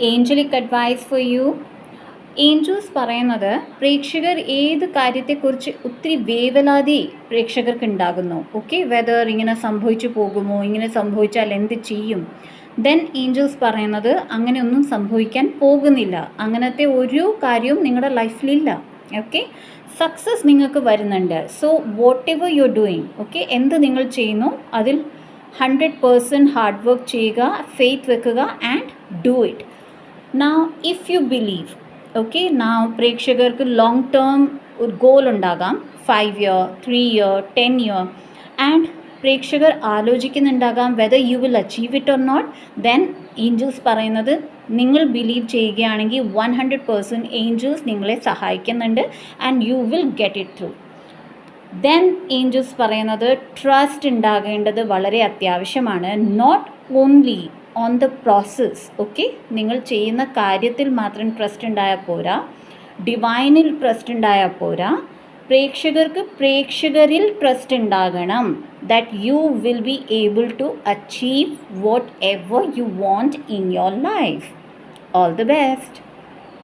Angelic advice for you. Angels പറയുന്നത് പ്രേക്ഷകർ ഏത് കാര്യത്തെക്കുറിച്ച് ഒത്തിരി വേവലാതി പ്രേക്ഷകർക്ക് ഉണ്ടാകുന്നു. ഓക്കെ, വെദർ ഇങ്ങനെ സംഭവിച്ചു പോകുമോ, ഇങ്ങനെ സംഭവിച്ചാൽ എന്ത് ചെയ്യും, ദെൻ ഏഞ്ചൽസ് പറയുന്നത് അങ്ങനെയൊന്നും സംഭവിക്കാൻ പോകുന്നില്ല. അങ്ങനത്തെ ഒരു കാര്യവും നിങ്ങളുടെ ലൈഫിലില്ല. ഓക്കെ, സക്സസ് നിങ്ങൾക്ക് വരുന്നുണ്ട്. So whatever you are doing, okay, എന്ത് നിങ്ങൾ ചെയ്യുന്നു അതിൽ 100% ഹാർഡ് വർക്ക് ചെയ്യുക, ഫെയ്ത്ത് വെക്കുക and do it. Now if you believe, okay, now പ്രേക്ഷകർക്ക് ലോങ് ടേം ഒരു ഗോൾ ഉണ്ടാകാം, 5 year, 3 year, 10 year, ആൻഡ് പ്രേക്ഷകർ ആലോചിക്കുന്നുണ്ടാകാം whether you will achieve it or not. Then angels പറയുന്നത് നിങ്ങൾ ബിലീവ് ചെയ്യുകയാണെങ്കിൽ 100% ഏഞ്ചൽസ് നിങ്ങളെ സഹായിക്കുന്നുണ്ട് and you will get it through. Then angels പറയുന്നത് ട്രസ്റ്റ് ഉണ്ടാകേണ്ടത് വളരെ അത്യാവശ്യമാണ്. Not only on the process, okay, നിങ്ങൾ ചെയ്യുന്ന കാര്യത്തിൽ മാത്രം ട്രസ്റ്റ് ഉണ്ടായാൽ പോരാ, ഡിവൈനിൽ ട്രസ്റ്റ് ഉണ്ടായാൽ പോരാ, പ്രേക്ഷകർക്ക് പ്രേക്ഷകരിൽ ട്രസ്റ്റ് ഉണ്ടാകണം. That you will be able to achieve whatever you want in your life. All the best.